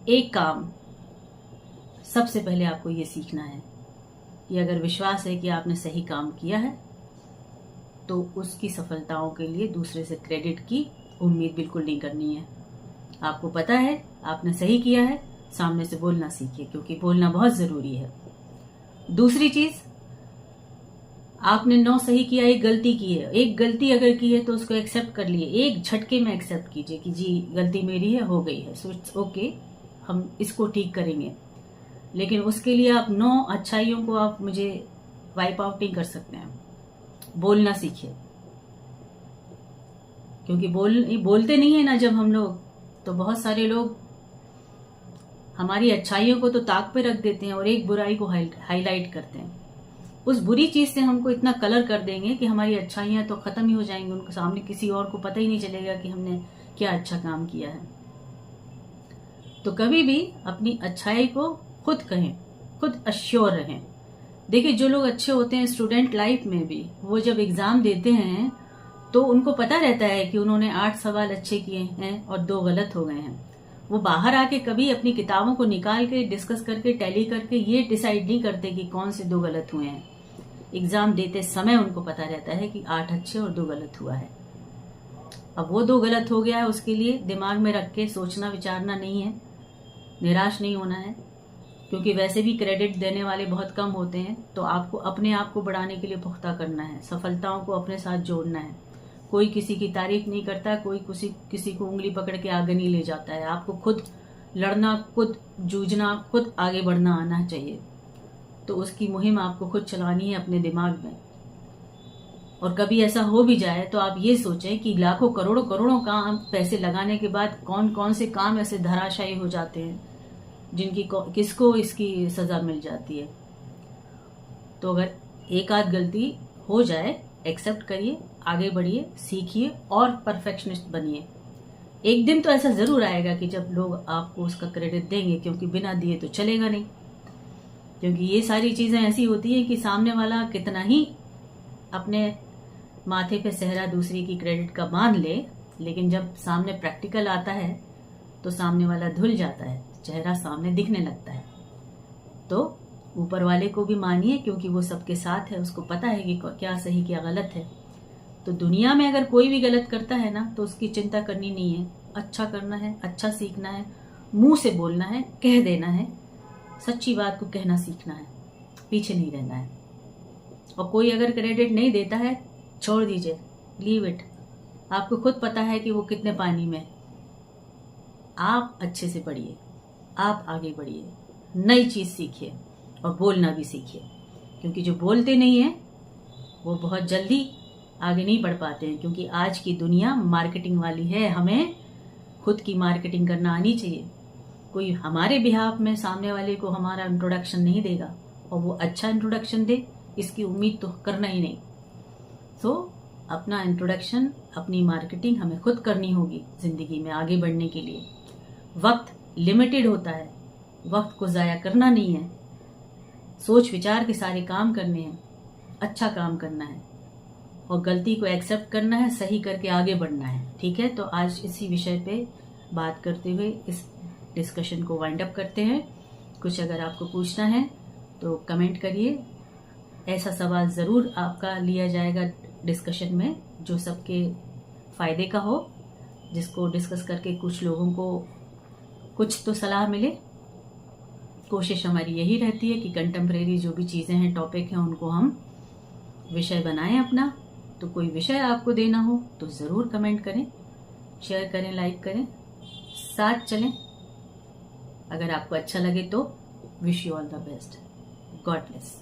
एक काम सबसे पहले आपको ये सीखना है कि अगर विश्वास है कि आपने सही काम किया है तो उसकी सफलताओं के लिए दूसरे से क्रेडिट की उम्मीद बिल्कुल नहीं करनी है। आपको पता है आपने सही किया है, सामने से बोलना सीखिए, क्योंकि बोलना बहुत जरूरी है। दूसरी चीज, आपने 9 सही किया, एक गलती की है। एक गलती अगर की है तो उसको एक्सेप्ट कर लिए, एक झटके में एक्सेप्ट कीजिए कि जी गलती मेरी है, हो गई है, सो इट्स ओके, हम इसको ठीक करेंगे। लेकिन उसके लिए आप 9 अच्छाइयों को आप मुझे वाइप आउट नहीं कर सकते हैं। बोलना सीखिए, क्योंकि बोलते नहीं है ना जब हम लोग, तो बहुत सारे लोग हमारी अच्छाइयों को तो ताक पे रख देते हैं और एक बुराई को हाईलाइट करते हैं। उस बुरी चीज से हमको इतना कलर कर देंगे कि हमारी अच्छाइयां तो खत्म ही हो जाएंगी, उनके सामने किसी और को पता ही नहीं चलेगा कि हमने क्या अच्छा काम किया है। तो कभी भी अपनी अच्छाई को खुद कहें, खुद अश्योर रहें। देखिए, जो लोग अच्छे होते हैं स्टूडेंट लाइफ में भी, वो जब एग्जाम देते हैं तो उनको पता रहता है कि उन्होंने 8 सवाल अच्छे किए हैं और 2 गलत हो गए हैं। वो बाहर आके कभी अपनी किताबों को निकाल के डिस्कस करके टैली करके ये डिसाइड नहीं करते कि कौन से 2 गलत हुए हैं। एग्जाम देते समय उनको पता रहता है कि 8 अच्छे और 2 गलत हुआ है। अब वो 2 गलत हो गया है, उसके लिए दिमाग में रख के सोचना विचारना नहीं है, निराश नहीं होना है, क्योंकि वैसे भी क्रेडिट देने वाले बहुत कम होते हैं। तो आपको अपने आप को बढ़ाने के लिए पुख्ता करना है, सफलताओं को अपने साथ जोड़ना है। कोई किसी की तारीफ नहीं करता, कोई किसी को उंगली पकड़ के आगे नहीं ले जाता है। आपको खुद लड़ना, खुद जूझना, खुद आगे बढ़ना आना चाहिए। तो उसकी मुहिम आपको खुद चलानी है अपने दिमाग में। और कभी ऐसा हो भी जाए तो आप ये सोचें कि लाखों करोड़ों करोड़ों काम पैसे लगाने के बाद कौन कौन से काम ऐसे धराशायी हो जाते हैं जिनकी किसको इसकी सजा मिल जाती है। तो अगर एक आध गलती हो जाए, एक्सेप्ट करिए, आगे बढ़िए, सीखिए और परफेक्शनिस्ट बनिए। एक दिन तो ऐसा जरूर आएगा कि जब लोग आपको उसका क्रेडिट देंगे, क्योंकि बिना दिए तो चलेगा नहीं। क्योंकि ये सारी चीजें ऐसी होती है कि सामने वाला कितना ही अपने माथे पे सहरा दूसरी की क्रेडिट का मान ले, लेकिन जब सामने प्रैक्टिकल आता है तो सामने वाला धुल जाता है, चेहरा सामने दिखने लगता है। तो ऊपर वाले को भी मानिए, क्योंकि वो सबके साथ है, उसको पता है कि क्या सही क्या गलत है। तो दुनिया में अगर कोई भी गलत करता है ना, तो उसकी चिंता करनी नहीं है। अच्छा करना है, अच्छा सीखना है, मुंह से बोलना है, कह देना है, सच्ची बात को कहना सीखना है, पीछे नहीं रहना है। और कोई अगर क्रेडिट नहीं देता है, छोड़ दीजिए, लीव इट। आपको खुद पता है कि वो कितने पानी में। आप अच्छे से पढ़िए, आप आगे बढ़िए, नई चीज सीखिए और बोलना भी सीखिए। क्योंकि जो बोलते नहीं है वो बहुत जल्दी आगे नहीं बढ़ पाते हैं, क्योंकि आज की दुनिया मार्केटिंग वाली है। हमें खुद की मार्केटिंग करना आनी चाहिए। कोई हमारे बिहाफ में सामने वाले को हमारा इंट्रोडक्शन नहीं देगा और वो अच्छा इंट्रोडक्शन दे, इसकी उम्मीद तो करना ही नहीं। तो अपना इंट्रोडक्शन, अपनी मार्केटिंग हमें खुद करनी होगी जिंदगी में आगे बढ़ने के लिए। वक्त लिमिटेड होता है, वक्त को जाया करना नहीं है, सोच विचार के सारे काम करने हैं, अच्छा काम करना है और गलती को एक्सेप्ट करना है, सही करके आगे बढ़ना है। ठीक है, तो आज इसी विषय पे बात करते हुए इस डिस्कशन को वाइंड अप करते हैं। कुछ अगर आपको पूछना है तो कमेंट करिए, ऐसा सवाल जरूर आपका लिया जाएगा डिस्कशन में जो सबके फायदे का हो, जिसको डिस्कस करके कुछ लोगों को कुछ तो सलाह मिले। कोशिश हमारी यही रहती है कि कंटेम्प्रेरी जो भी चीजें हैं, टॉपिक हैं, उनको हम विषय बनाएं अपना। तो कोई विषय आपको देना हो तो जरूर कमेंट करें, शेयर करें, लाइक करें, साथ चलें। अगर आपको अच्छा लगे तो wish you all the best. God bless.